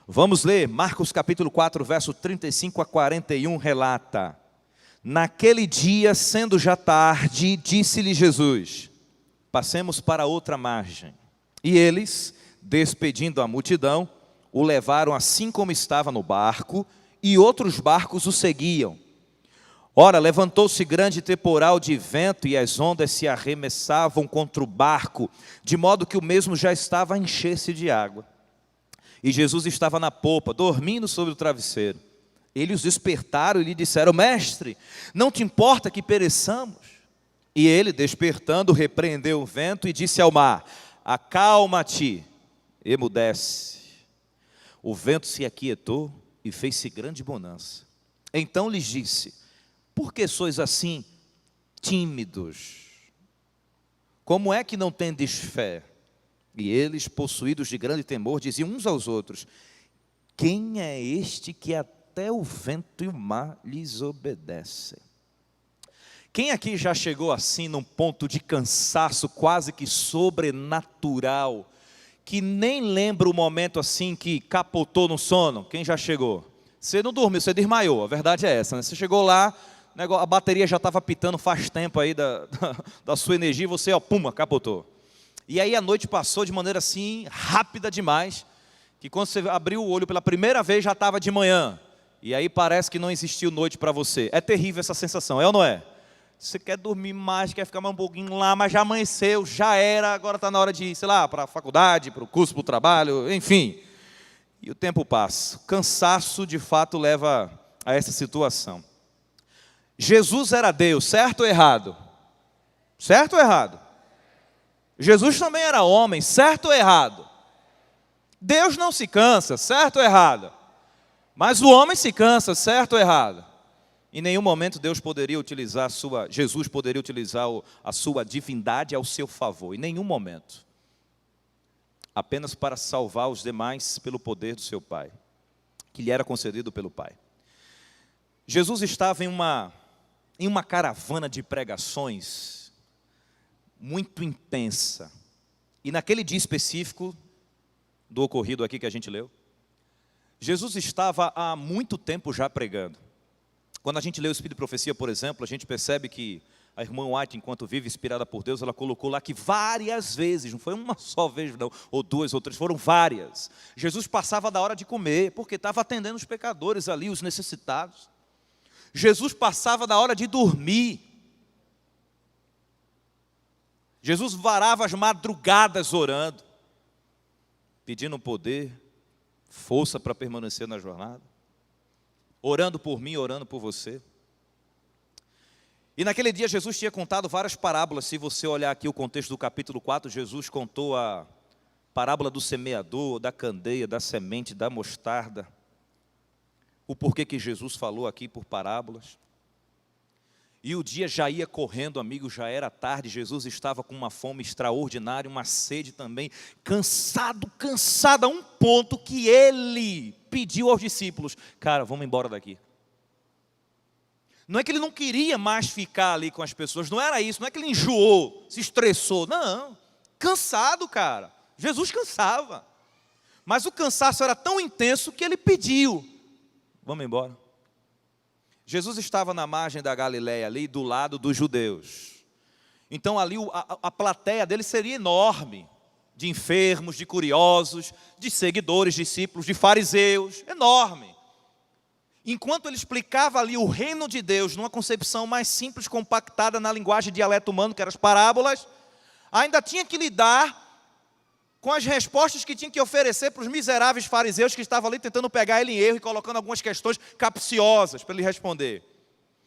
Vamos ler, Marcos capítulo 4, verso 35 a 41, relata: naquele dia, sendo já tarde, disse-lhe Jesus: passemos para outra margem. E eles, despedindo a multidão, o levaram assim como estava no barco, e outros barcos o seguiam. Ora, levantou-se grande temporal de vento, e as ondas se arremessavam contra o barco, de modo que o mesmo já estava a encher-se de água. E Jesus estava na popa, dormindo sobre o travesseiro. Eles os despertaram e lhe disseram: mestre, não te importa que pereçamos? E ele, despertando, repreendeu o vento e disse ao mar: acalma-te, emudece. O vento se aquietou e fez-se grande bonança. Então lhes disse: por que sois assim tímidos? Como é que não tendes fé? E eles, possuídos de grande temor, diziam uns aos outros: quem é este que até o vento e o mar lhes obedecem? Quem aqui já chegou assim num ponto de cansaço quase que sobrenatural, que nem lembra o momento assim que capotou no sono? Quem já chegou? Você não dormiu, você desmaiou, a verdade é essa, né? Você chegou lá, a bateria já estava pitando faz tempo aí da sua energia, e você, puma, capotou. E aí a noite passou de maneira assim, rápida demais, que quando você abriu o olho pela primeira vez já estava de manhã. E aí parece que não existiu noite para você. É terrível essa sensação, é ou não é? Você quer dormir mais, quer ficar mais um pouquinho lá, mas já amanheceu, já era, agora está na hora de ir, sei lá, para a faculdade, para o curso, para o trabalho, enfim. E o tempo passa. O cansaço, de fato, leva a essa situação. Jesus era Deus, certo ou errado? Certo ou errado? Jesus também era homem, certo ou errado? Deus não se cansa, certo ou errado? Mas o homem se cansa, certo ou errado? Em nenhum momento Jesus poderia utilizar a sua divindade ao seu favor, em nenhum momento. Apenas para salvar os demais pelo poder do seu Pai, que lhe era concedido pelo Pai. Jesus estava em uma caravana de pregações muito intensa. E naquele dia específico do ocorrido aqui que a gente leu, Jesus estava há muito tempo já pregando. Quando a gente lê o Espírito de Profecia, por exemplo, a gente percebe que a irmã White, enquanto vive, inspirada por Deus, ela colocou lá que várias vezes, não foi uma só vez não, ou duas ou três, foram várias. Jesus passava da hora de comer, porque estava atendendo os pecadores ali, os necessitados. Jesus passava da hora de dormir. Jesus varava as madrugadas orando, pedindo poder, força para permanecer na jornada, orando por mim, orando por você. E naquele dia Jesus tinha contado várias parábolas. Se você olhar aqui o contexto do capítulo 4, Jesus contou a parábola do semeador, da candeia, da semente, da mostarda. O porquê que Jesus falou aqui por parábolas. E o dia já ia correndo, amigo, já era tarde. Jesus estava com uma fome extraordinária, uma sede também, cansado a um ponto que ele pediu aos discípulos: cara, vamos embora daqui. Não é que ele não queria mais ficar ali com as pessoas, não era isso, não é que ele enjoou, se estressou, não, cansado, cara. Jesus cansava, mas o cansaço era tão intenso que ele pediu: vamos embora. Jesus estava na margem da Galileia ali, do lado dos judeus. Então ali a plateia dele seria enorme, de enfermos, de curiosos, de seguidores, discípulos, de fariseus, enorme. Enquanto ele explicava ali o reino de Deus, numa concepção mais simples, compactada na linguagem dialeto humano, que eram as parábolas, ainda tinha que lidar com as respostas que tinha que oferecer para os miseráveis fariseus que estavam ali tentando pegar ele em erro e colocando algumas questões capciosas para ele responder.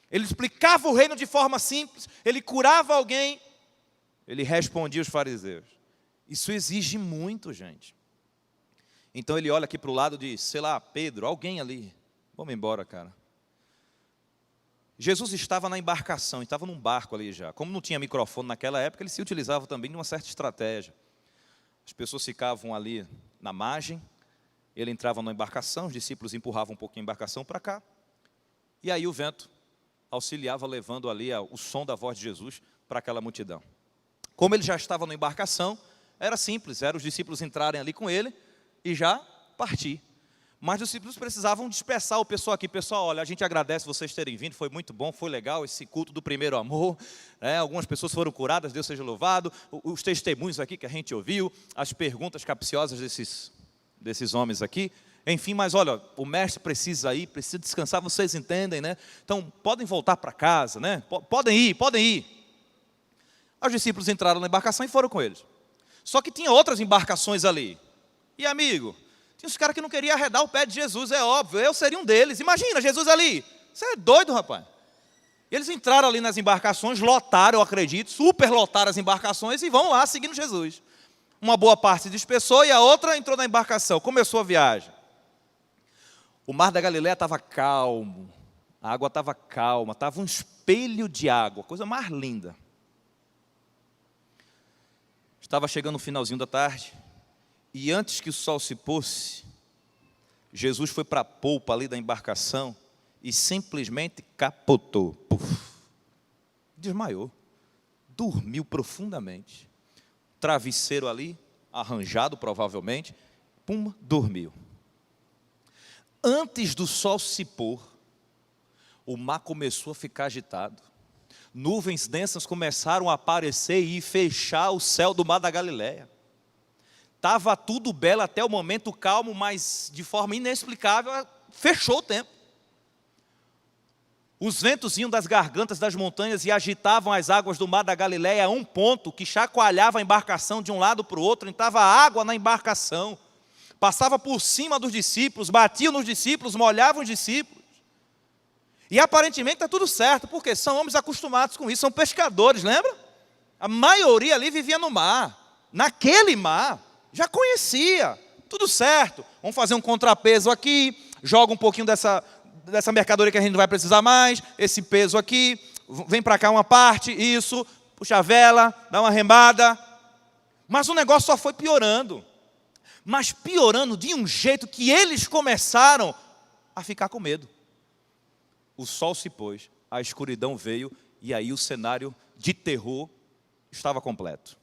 Ele explicava o reino de forma simples, ele curava alguém, ele respondia os fariseus. Isso exige muito, gente. Então ele olha aqui para o lado de, sei lá, Pedro, alguém ali. Vamos embora, cara. Jesus estava na embarcação, estava num barco ali já. Como não tinha microfone naquela época, ele se utilizava também de uma certa estratégia. As pessoas ficavam ali na margem, ele entrava na embarcação, os discípulos empurravam um pouquinho a embarcação para cá, e aí o vento auxiliava, levando ali o som da voz de Jesus para aquela multidão. Como ele já estava na embarcação, era simples, era os discípulos entrarem ali com ele e já partir. Mas os discípulos precisavam dispersar o pessoal aqui. Pessoal, olha, a gente agradece vocês terem vindo, foi muito bom, foi legal esse culto do primeiro amor. Algumas pessoas foram curadas, Deus seja louvado. Os testemunhos aqui que a gente ouviu, as perguntas capciosas desses homens aqui. Enfim, mas olha, o mestre precisa ir, precisa descansar, vocês entendem, né? Então, podem voltar para casa, né? Podem ir. Os discípulos entraram na embarcação e foram com eles. Só que tinha outras embarcações ali. E amigo, tinha uns caras que não queriam arredar o pé de Jesus, é óbvio, eu seria um deles. Imagina, Jesus ali, você é doido, rapaz. E eles entraram ali nas embarcações, lotaram, eu acredito, super lotaram as embarcações e vão lá seguindo Jesus. Uma boa parte se dispersou e a outra entrou na embarcação, começou a viagem. O mar da Galileia estava calmo, a água estava calma, estava um espelho de água, coisa mais linda. Estava chegando o finalzinho da tarde, e antes que o sol se pôsse, Jesus foi para a polpa ali da embarcação e simplesmente capotou. Puf, desmaiou, dormiu profundamente. Travesseiro ali, arranjado provavelmente, pum, dormiu. Antes do sol se pôr, o mar começou a ficar agitado. Nuvens densas começaram a aparecer e fechar o céu do mar da Galileia. Estava tudo belo até o momento calmo, mas de forma inexplicável, fechou o tempo. Os ventos vinham das gargantas das montanhas e agitavam as águas do mar da Galileia a um ponto que chacoalhava a embarcação de um lado para o outro, entrava água na embarcação, passava por cima dos discípulos, batia nos discípulos, molhava os discípulos. E aparentemente está tudo certo, porque são homens acostumados com isso, são pescadores, lembra? A maioria ali vivia no mar, naquele mar, já conhecia, tudo certo. Vamos fazer um contrapeso aqui, joga um pouquinho dessa mercadoria que a gente não vai precisar mais, esse peso aqui, vem para cá uma parte, isso, puxa a vela, dá uma remada. Mas o negócio só foi piorando, mas piorando de um jeito que eles começaram a ficar com medo. O sol se pôs, a escuridão veio, e aí o cenário de terror estava completo.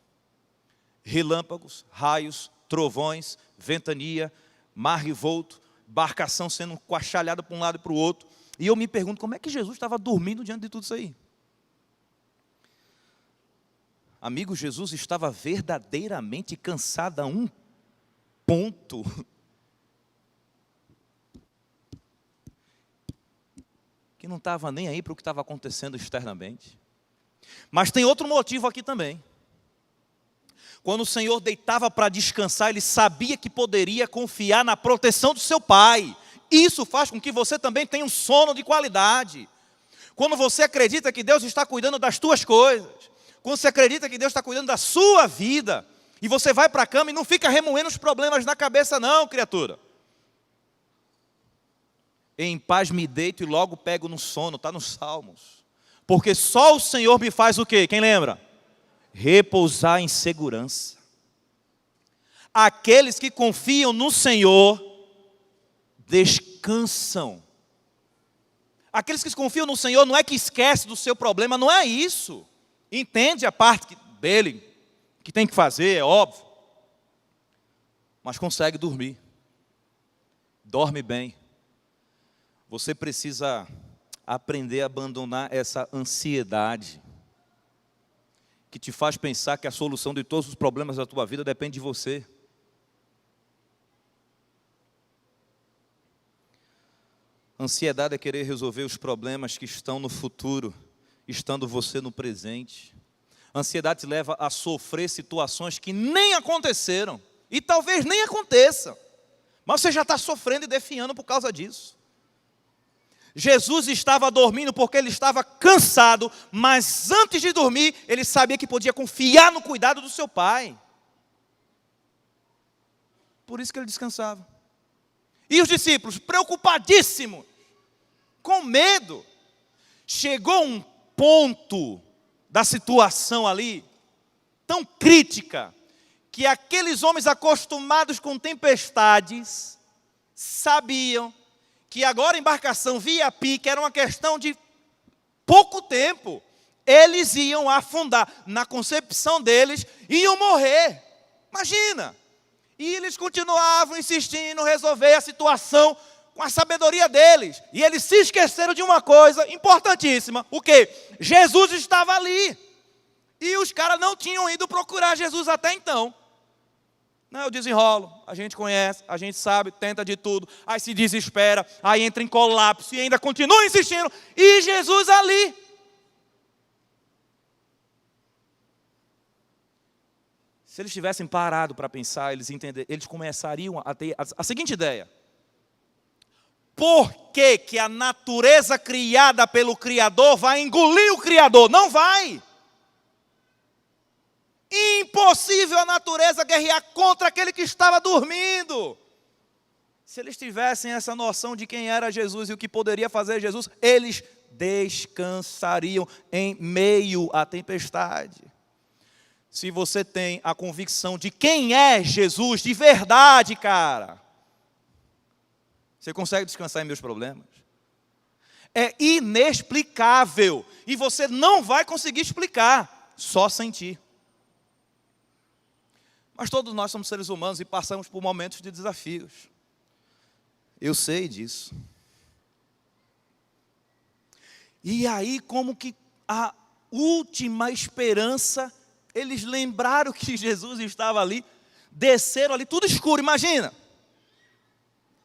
Relâmpagos, raios, trovões, ventania, mar revolto, embarcação sendo coachalhada para um lado e para o outro. E eu me pergunto, como é que Jesus estava dormindo diante de tudo isso aí? Amigo, Jesus estava verdadeiramente cansado a um ponto que não estava nem aí para o que estava acontecendo externamente. Mas tem outro motivo aqui também. Quando o Senhor deitava para descansar, Ele sabia que poderia confiar na proteção do seu Pai. Isso faz com que você também tenha um sono de qualidade. Quando você acredita que Deus está cuidando das tuas coisas, quando você acredita que Deus está cuidando da sua vida, e você vai para a cama e não fica remoendo os problemas na cabeça não, criatura. Em paz me deito e logo pego no sono, está nos Salmos. Porque só o Senhor me faz o quê? Quem lembra? Repousar em segurança. Aqueles que confiam no Senhor, descansam. Aqueles que confiam no Senhor não é que esquece do seu problema, não é isso. Entende a parte dele, que tem que fazer, é óbvio. Mas consegue dormir. Dorme bem. Você precisa aprender a abandonar essa ansiedade que te faz pensar que a solução de todos os problemas da tua vida depende de você. Ansiedade é querer resolver os problemas que estão no futuro, estando você no presente. Ansiedade te leva a sofrer situações que nem aconteceram e talvez nem aconteçam, mas você já está sofrendo e definhando por causa disso. Jesus estava dormindo porque ele estava cansado, mas antes de dormir, ele sabia que podia confiar no cuidado do seu Pai. Por isso que ele descansava. E os discípulos, preocupadíssimos, com medo, chegou um ponto da situação ali, tão crítica, que aqueles homens acostumados com tempestades, sabiam que agora a embarcação via pique, era uma questão de pouco tempo, eles iam afundar. Na concepção deles, iam morrer. Imagina, E eles continuavam insistindo em resolver a situação com a sabedoria deles. E eles se esqueceram de uma coisa importantíssima. O quê? Jesus estava ali. E os caras não tinham ido procurar Jesus até então. Não, eu desenrolo, a gente conhece, a gente sabe, tenta de tudo, aí se desespera, aí entra em colapso e ainda continua insistindo, e Jesus ali. Se eles tivessem parado para pensar, eles começariam a ter a seguinte ideia: por que que a natureza criada pelo Criador vai engolir o Criador? Não vai! Impossível a natureza guerrear contra aquele que estava dormindo. Se eles tivessem essa noção de quem era Jesus e o que poderia fazer Jesus, eles descansariam em meio à tempestade. Se você tem a convicção de quem é Jesus de verdade, cara, você consegue descansar em meus problemas? É inexplicável e você não vai conseguir explicar, só sentir. Mas todos nós somos seres humanos e passamos por momentos de desafios. Eu sei disso. E aí, como que a última esperança, eles lembraram que Jesus estava ali, desceram ali, tudo escuro, imagina.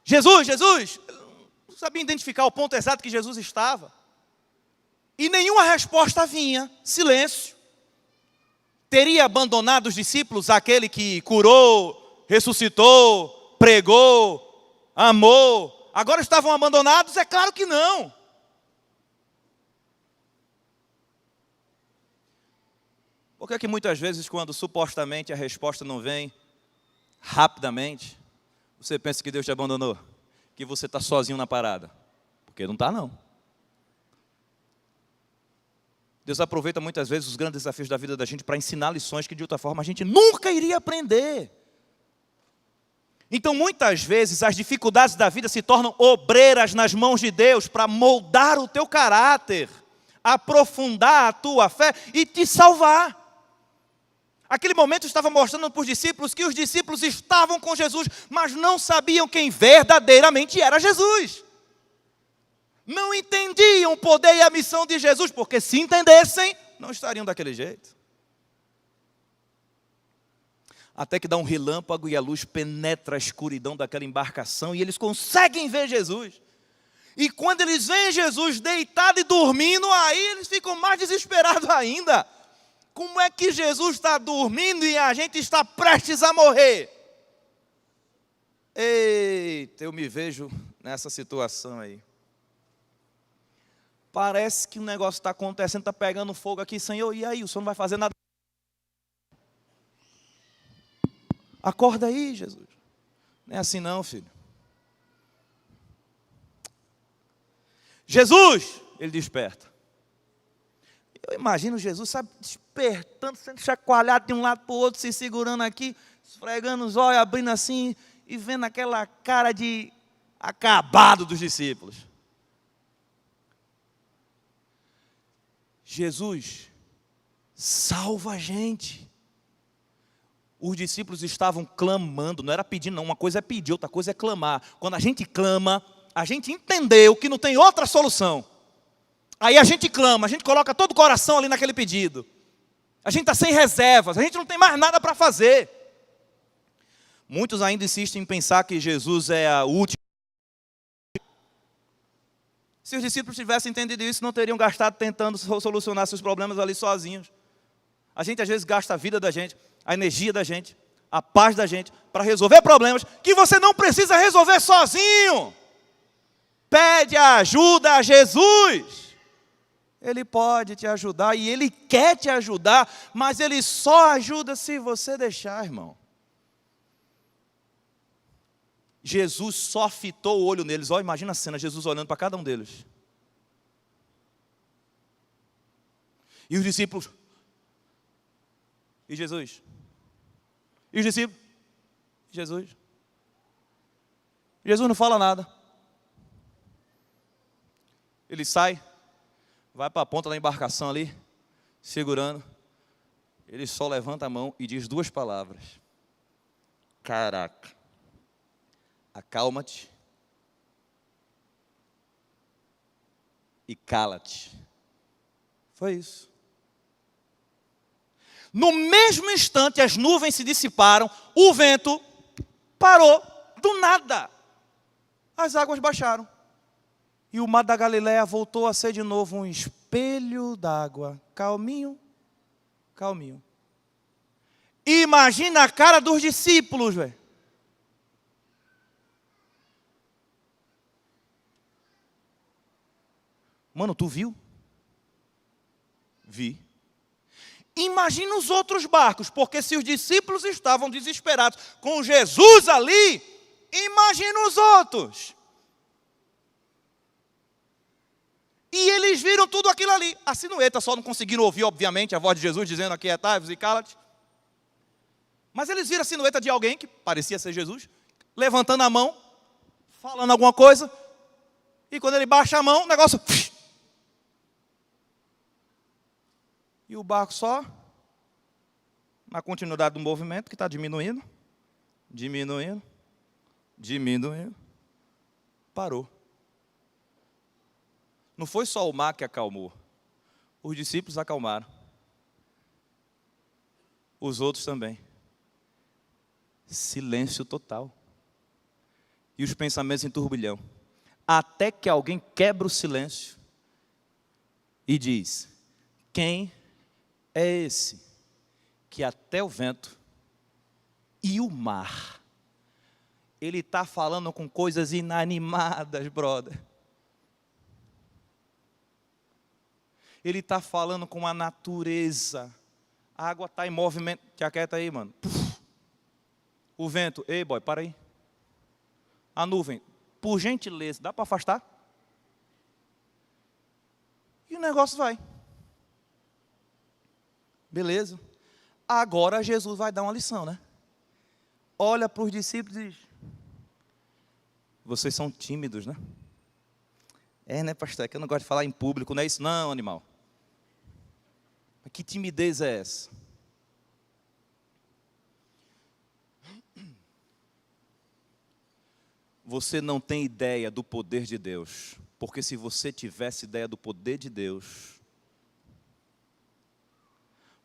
Jesus, não sabia identificar o ponto exato que Jesus estava. E nenhuma resposta vinha, silêncio. Teria abandonado os discípulos, aquele que curou, ressuscitou, pregou, amou? Agora estavam abandonados? É claro que não. Por que é que muitas vezes, quando supostamente a resposta não vem rapidamente, você pensa que Deus te abandonou? Que você está sozinho na parada? Porque não está, não. Deus aproveita muitas vezes os grandes desafios da vida da gente para ensinar lições que de outra forma a gente nunca iria aprender. Então muitas vezes as dificuldades da vida se tornam obreiras nas mãos de Deus para moldar o teu caráter, aprofundar a tua fé e te salvar. Aquele momento estava mostrando para os discípulos que os discípulos estavam com Jesus, mas não sabiam quem verdadeiramente era Jesus. Não entendiam o poder e a missão de Jesus, porque se entendessem, não estariam daquele jeito. Até que dá um relâmpago e a luz penetra a escuridão daquela embarcação e eles conseguem ver Jesus. E quando eles veem Jesus deitado e dormindo, aí eles ficam mais desesperados ainda. Como é que Jesus está dormindo e a gente está prestes a morrer? Eita, eu me vejo nessa situação aí. Parece que o negócio está acontecendo, está pegando fogo aqui, Senhor, e aí, o Senhor não vai fazer nada? Acorda aí, Jesus. Não é assim não, filho. Jesus, ele desperta. Eu imagino Jesus, sabe, despertando, sendo chacoalhado de um lado para o outro, se segurando aqui, esfregando os olhos, abrindo assim, e vendo aquela cara de acabado dos discípulos. Jesus, salva a gente. Os discípulos estavam clamando, não era pedir não, uma coisa é pedir, outra coisa é clamar. Quando a gente clama, a gente entendeu que não tem outra solução. Aí a gente clama, a gente coloca todo o coração ali naquele pedido. A gente está sem reservas, a gente não tem mais nada para fazer. Muitos ainda insistem em pensar que Jesus é a última. Se os discípulos tivessem entendido isso, não teriam gastado tentando solucionar seus problemas ali sozinhos. A gente às vezes gasta a vida da gente, a energia da gente, a paz da gente, para resolver problemas que você não precisa resolver sozinho. Pede ajuda a Jesus. Ele pode te ajudar e Ele quer te ajudar, mas Ele só ajuda se você deixar, irmão. Jesus só fitou o olho neles. Olha, imagina a cena, Jesus olhando para cada um deles. E os discípulos. E Jesus. E os discípulos. Jesus. Jesus não fala nada. Ele sai, vai para a ponta da embarcação ali, segurando. Ele só levanta a mão e diz duas palavras. caraca, acalma-te e cala-te. Foi isso. No mesmo instante, as nuvens se dissiparam, o vento parou, do nada. As águas baixaram. E o mar da Galileia voltou a ser de novo um espelho d'água. Calminho, calminho. Imagina a cara dos discípulos, velho. Mano, tu viu? Vi. Imagina os outros barcos, porque se os discípulos estavam desesperados com Jesus ali, imagina os outros. E eles viram tudo aquilo ali. A sinueta só não conseguiram ouvir, obviamente, a voz de Jesus dizendo: aquietai-vos e cala-te. Mas eles viram a sinueta de alguém, que parecia ser Jesus, levantando a mão, falando alguma coisa, e quando ele baixa a mão, o negócio... E o barco só, na continuidade do movimento, que está diminuindo, diminuindo, diminuindo, parou. Não foi só o mar que acalmou, os discípulos acalmaram, os outros também. Silêncio total. E os pensamentos em turbilhão. Até que alguém quebra o silêncio e diz: quem é esse que até o vento e o mar, ele está falando com coisas inanimadas, brother. Ele está falando com a natureza. A água está em movimento. Te aquieta aí, mano. Puf. O vento, ei boy, para aí. A nuvem, por gentileza, dá para afastar? E o negócio vai. Beleza? Agora Jesus vai dar uma lição, né? Olha para os discípulos e diz: vocês são tímidos, né? É, né, pastor? É que eu não gosto de falar em público, não é isso não, animal. Mas que timidez é essa? Você não tem ideia do poder de Deus, porque se você tivesse ideia do poder de Deus,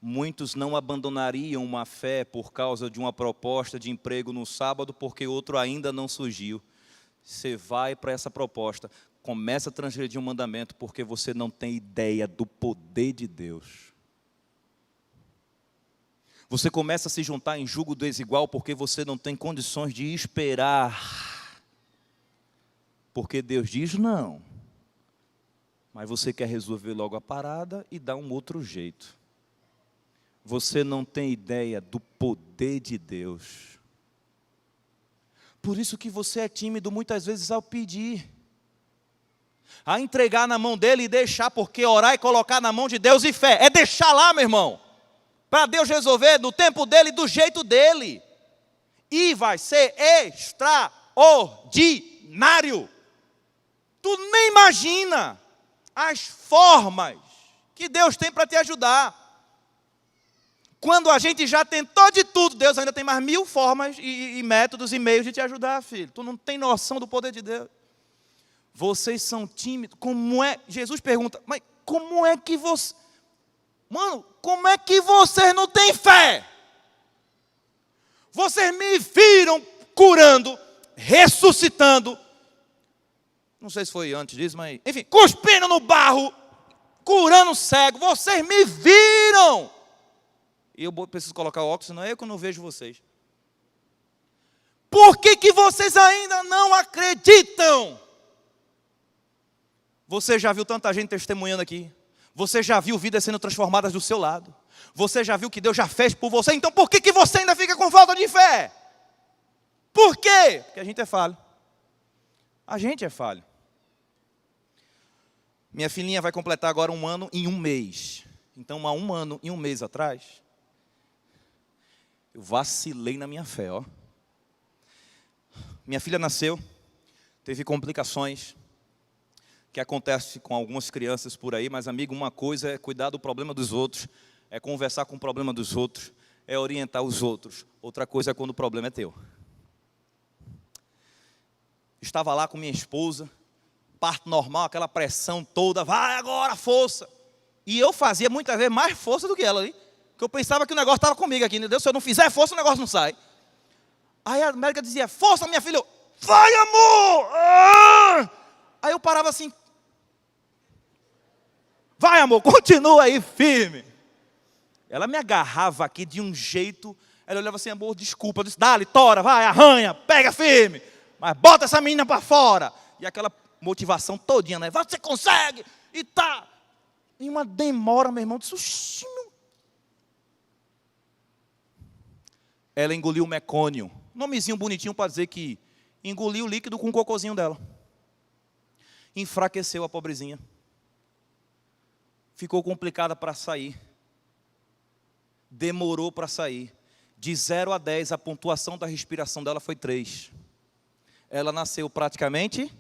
muitos não abandonariam uma fé por causa de uma proposta de emprego no sábado, porque outro ainda não surgiu. Você vai para essa proposta, começa a transgredir um mandamento, porque você não tem ideia do poder de Deus. Você começa a se juntar em jugo desigual, porque você não tem condições de esperar. Porque Deus diz não, mas você quer resolver logo a parada e dar um outro jeito. Você não tem ideia do poder de Deus. Por isso que você é tímido muitas vezes ao pedir, a entregar na mão dele e deixar, porque orar e colocar na mão de Deus e fé, é deixar lá, meu irmão, para Deus resolver no tempo dele e do jeito dele. E vai ser extraordinário. Tu nem imagina as formas que Deus tem para te ajudar. Quando a gente já tentou de tudo, Deus ainda tem mais 1000 formas e métodos e meios de te ajudar, filho. Tu não tem noção do poder de Deus. Vocês são tímidos. Como é? Jesus pergunta, mas como é que você... Mano, como é que vocês não têm fé? Vocês me viram curando, ressuscitando. Não sei se foi antes disso, mas... Enfim, cuspindo no barro, curando cego. Vocês me viram. E eu preciso colocar o óculos, senão é eu que não vejo vocês. Por que vocês ainda não acreditam? Você já viu tanta gente testemunhando aqui. Você já viu vidas sendo transformadas do seu lado. Você já viu que Deus já fez por você. Então por que você ainda fica com falta de fé? Por quê? Porque a gente é falho. A gente é falho. Minha filhinha vai completar agora 1 ano em 1 mês. Então, há 1 ano e 1 mês atrás, eu vacilei na minha fé, ó. Minha filha nasceu, teve complicações, que acontece com algumas crianças por aí, mas, amigo, uma coisa é cuidar do problema dos outros, é conversar com o problema dos outros, é orientar os outros. Outra coisa é quando o problema é teu. Estava lá com minha esposa, parto normal, aquela pressão toda, vai agora, força. E eu fazia muitas vezes mais força do que ela ali, porque eu pensava que o negócio estava comigo aqui, entendeu? Se eu não fizer força, o negócio não sai. Aí a médica dizia, força minha filha, vai amor! Ah! Aí eu parava assim, vai amor, continua aí firme. Ela me agarrava aqui de um jeito, ela olhava assim, amor, desculpa, eu disse, dá-lhe, tora, vai, arranha, pega firme, mas bota essa menina para fora. E aquela motivação todinha, né? Você consegue, e tá. E uma demora, meu irmão, disse, oxi, meu. Ela engoliu o mecônio, nomezinho bonitinho para dizer que engoliu o líquido com o cocôzinho dela. Enfraqueceu a pobrezinha. Ficou complicada para sair. Demorou para sair. De 0 a 10, a pontuação da respiração dela foi 3. Ela nasceu praticamente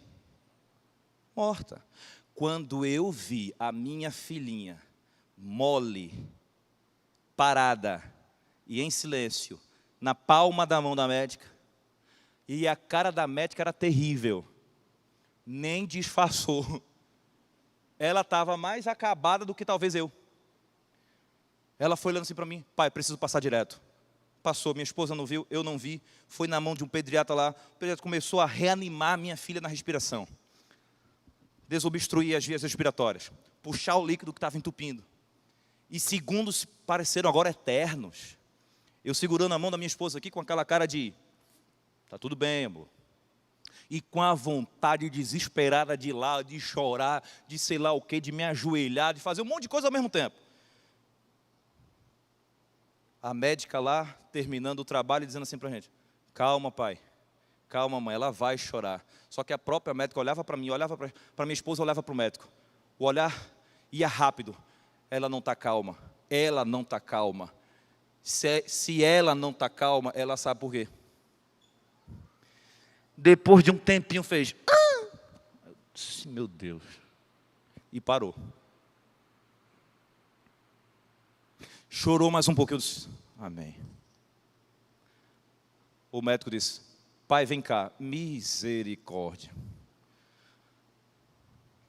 morta. Quando eu vi a minha filhinha mole, parada e em silêncio, na palma da mão da médica, e a cara da médica era terrível, nem disfarçou. Ela estava mais acabada do que talvez eu. Ela foi olhando assim para mim, pai, preciso passar direto. Passou, minha esposa não viu, eu não vi, foi na mão de um pediatra lá, o pediatra começou a reanimar minha filha na respiração. Desobstruir as vias respiratórias, puxar o líquido que estava entupindo. E segundos pareceram agora eternos. Eu segurando a mão da minha esposa aqui com aquela cara de, tá tudo bem, amor. E com a vontade desesperada de ir lá, de chorar, de sei lá o quê, de me ajoelhar, de fazer um monte de coisa ao mesmo tempo. A médica lá, terminando o trabalho, dizendo assim para a gente, calma pai, calma mãe, ela vai chorar. Só que a própria médica olhava para mim, olhava para minha esposa, olhava para o médico. O olhar ia rápido, ela não está calma, ela não está calma. Se ela não está calma, ela sabe por quê. Depois de um tempinho fez, meu Deus, e parou. Chorou mais um pouco, eu disse, amém. O médico disse, pai, vem cá, misericórdia.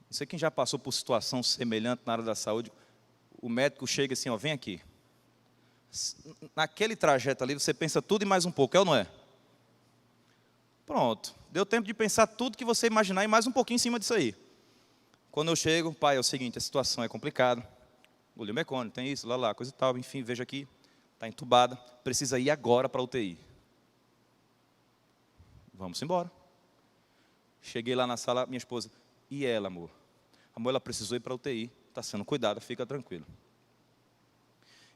Não sei quem já passou por situação semelhante na área da saúde, o médico chega assim, ó, vem aqui. Naquele trajeto ali, você pensa tudo e mais um pouco, é ou não é? Pronto, deu tempo de pensar tudo que você imaginar e mais um pouquinho em cima disso aí. Quando eu chego, pai, é o seguinte, a situação é complicada. Engoliu o mecônio, tem isso, lá, coisa e tal, enfim, veja aqui, está entubada, precisa ir agora para a UTI. Vamos embora. Cheguei lá na sala, minha esposa, e ela, amor? Amor, ela precisou ir para a UTI, está sendo cuidada, fica tranquilo.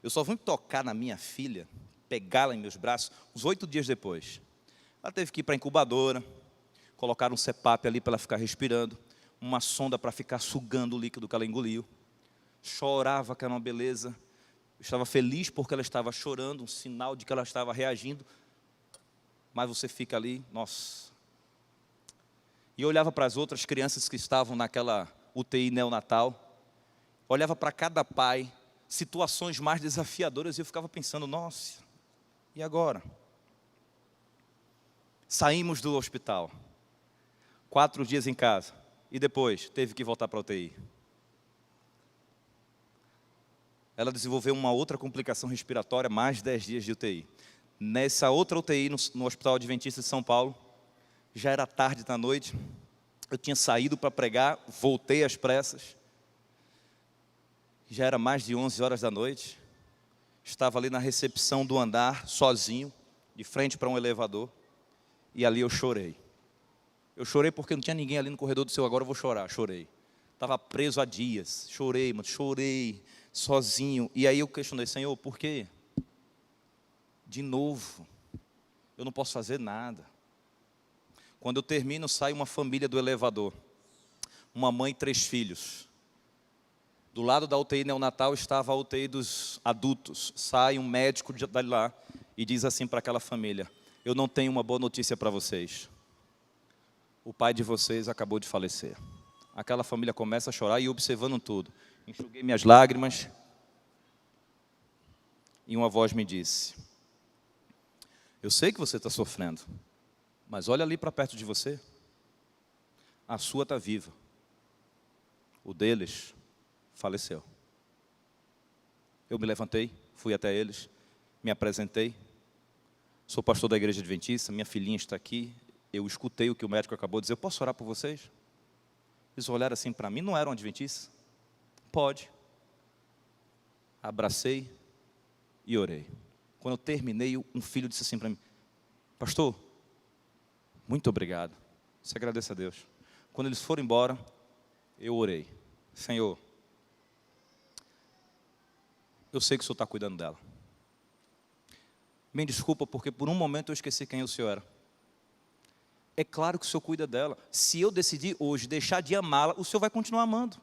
Eu só vim tocar na minha filha, pegá-la em meus braços, uns 8 dias depois. Ela teve que ir para a incubadora, colocar um CPAP ali para ela ficar respirando, uma sonda para ficar sugando o líquido que ela engoliu. Chorava, que era uma beleza. Eu estava feliz porque ela estava chorando, um sinal de que ela estava reagindo. Mas você fica ali, nossa. E eu olhava para as outras crianças que estavam naquela UTI neonatal, olhava para cada pai, situações mais desafiadoras, e eu ficava pensando, nossa, e agora? Saímos do hospital, 4 dias em casa, e depois teve que voltar para a UTI. Ela desenvolveu uma outra complicação respiratória, mais 10 dias de UTI. Nessa outra UTI, no Hospital Adventista de São Paulo, já era tarde da noite, eu tinha saído para pregar, voltei às pressas, já era mais de 11 horas da noite, estava ali na recepção do andar, sozinho, de frente para um elevador, e ali eu chorei. Eu chorei porque não tinha ninguém ali no corredor do seu, agora eu vou chorar, chorei. Estava preso há dias, chorei, mas chorei, sozinho. E aí eu questionei, Senhor, por quê? De novo, eu não posso fazer nada. Quando eu termino, sai uma família do elevador, uma mãe e 3 filhos. Do lado da UTI neonatal estava a UTI dos adultos. Sai um médico de lá e diz assim para aquela família, eu não tenho uma boa notícia para vocês. O pai de vocês acabou de falecer. Aquela família começa a chorar e observando tudo. Enxuguei minhas lágrimas. e uma voz me disse: eu sei que você está sofrendo, mas olha ali para perto de você, a sua está viva, o deles faleceu. Eu me levantei, fui até eles, me apresentei, sou pastor da igreja adventista, minha filhinha está aqui, eu escutei o que o médico acabou de dizer, eu posso orar por vocês? Eles olharam assim para mim, não eram adventistas? Pode. Abracei e orei. Quando eu terminei, um filho disse assim para mim: pastor, muito obrigado. Você agradece a Deus. Quando eles foram embora, eu orei: Senhor, eu sei que o Senhor está cuidando dela. Me desculpa, porque por um momento eu esqueci quem o Senhor era. É claro que o Senhor cuida dela. Se eu decidir hoje deixar de amá-la, o Senhor vai continuar amando.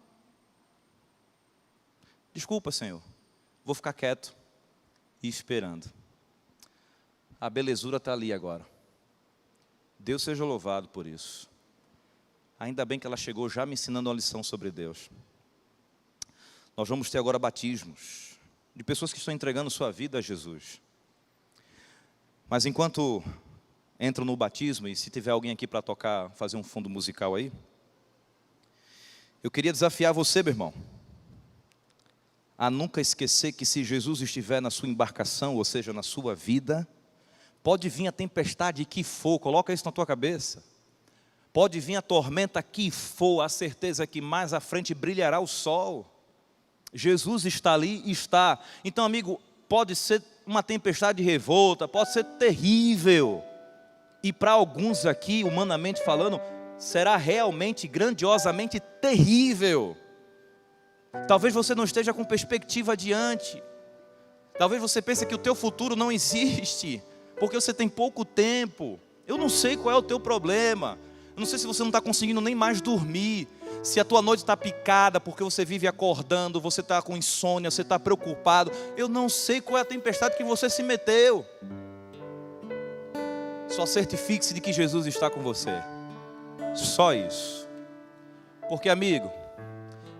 Desculpa, Senhor. Vou ficar quieto e esperando. A belezura está ali agora. Deus seja louvado por isso. Ainda bem que ela chegou já me ensinando uma lição sobre Deus. Nós vamos ter agora batismos de pessoas que estão entregando sua vida a Jesus. Mas enquanto entro no batismo, e se tiver alguém aqui para tocar, fazer um fundo musical aí, eu queria desafiar você, meu irmão, a nunca esquecer que se Jesus estiver na sua embarcação, ou seja, na sua vida, pode vir a tempestade que for, coloca isso na tua cabeça, pode vir a tormenta que for, a certeza que mais à frente brilhará o sol. Jesus está ali, está. Então, amigo, pode ser uma tempestade de revolta, pode ser terrível, e para alguns aqui, humanamente falando, será realmente, grandiosamente terrível. Talvez você não esteja com perspectiva adiante, talvez você pense que o teu futuro não existe, porque você tem pouco tempo. Eu não sei qual é o teu problema, eu não sei se você não está conseguindo nem mais dormir, se a tua noite está picada porque você vive acordando, você está com insônia, você está preocupado. Eu não sei qual é a tempestade que você se meteu. Só certifique-se de que Jesus está com você. Só isso. Porque, amigo,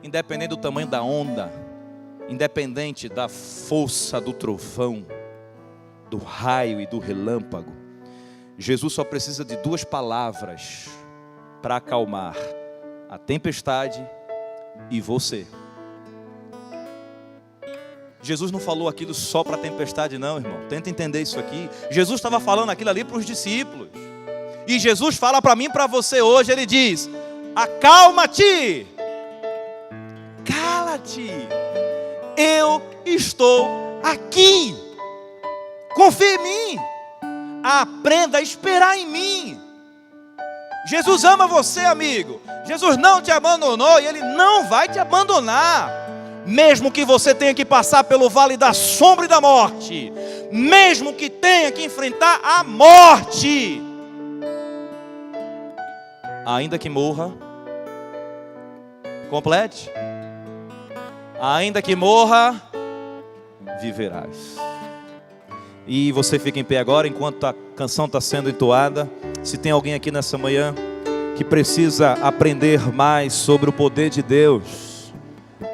independente do tamanho da onda, independente da força do trovão, do raio e do relâmpago, Jesus só precisa de 2 palavras para acalmar a tempestade e você. Jesus não falou aquilo só para a tempestade não, irmão. Tenta entender isso aqui. Jesus estava falando aquilo ali para os discípulos. E Jesus fala para mim e para você hoje. Ele diz: acalma-te, cala-te, eu estou aqui. Confia em mim. Aprenda a esperar em mim. Jesus ama você, amigo. Jesus não te abandonou e Ele não vai te abandonar. Mesmo que você tenha que passar pelo vale da sombra e da morte, mesmo que tenha que enfrentar a morte, ainda que morra, complete, ainda que morra, viverás. E você fica em pé agora, enquanto a canção está sendo entoada. Se tem alguém aqui nessa manhã que precisa aprender mais sobre o poder de Deus,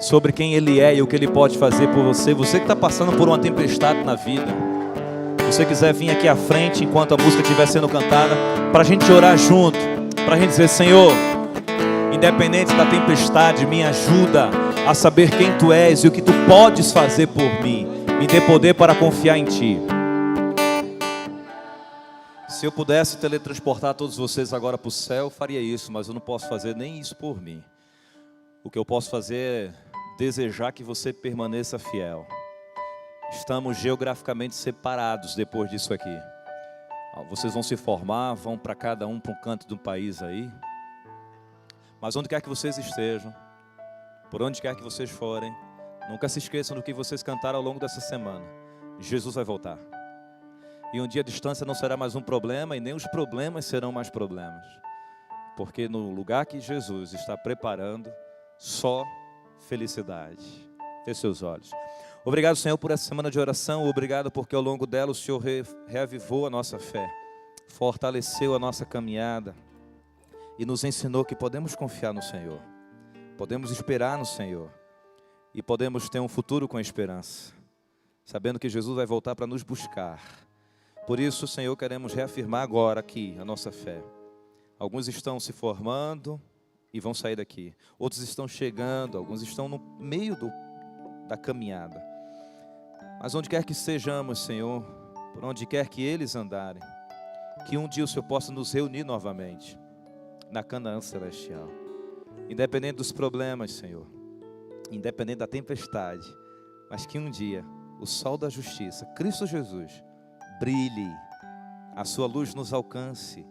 sobre quem Ele é e o que Ele pode fazer por você, você que está passando por uma tempestade na vida, se você quiser vir aqui à frente enquanto a música estiver sendo cantada, para a gente orar junto, para a gente dizer: Senhor, independente da tempestade, me ajuda a saber quem Tu és e o que Tu podes fazer por mim, me dê poder para confiar em Ti. Se eu pudesse teletransportar todos vocês agora para o céu, eu faria isso, mas eu não posso fazer nem isso por mim. O que eu posso fazer é desejar que você permaneça fiel. Estamos geograficamente separados depois disso aqui. Vocês vão se formar, vão para cada um para um canto do país aí. Mas onde quer que vocês estejam, por onde quer que vocês forem, nunca se esqueçam do que vocês cantaram ao longo dessa semana. Jesus vai voltar. E um dia a distância não será mais um problema, e nem os problemas serão mais problemas. Porque no lugar que Jesus está preparando, só felicidade. Feche seus olhos. Obrigado, Senhor, por essa semana de oração. Obrigado porque ao longo dela o Senhor reavivou a nossa fé, fortaleceu a nossa caminhada e nos ensinou que podemos confiar no Senhor, podemos esperar no Senhor e podemos ter um futuro com esperança. sabendo que Jesus vai voltar para nos buscar. Por isso, Senhor, queremos reafirmar agora aqui a nossa fé. Alguns estão se formando e vão sair daqui. Outros estão chegando, alguns estão no meio da caminhada. Mas onde quer que sejamos, Senhor, por onde quer que eles andarem, que um dia o Senhor possa nos reunir novamente na Canaã celestial. Independente dos problemas, Senhor, independente da tempestade, mas que um dia o sol da justiça, Cristo Jesus, brilhe, a sua luz nos alcance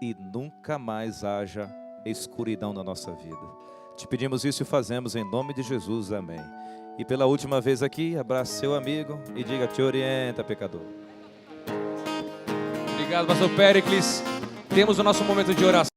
e nunca mais haja escuridão na nossa vida. Te pedimos isso e fazemos em nome de Jesus, amém. E pela última vez aqui, abrace seu amigo e diga: te orienta, pecador. Obrigado, pastor Péricles. Temos o nosso momento de oração.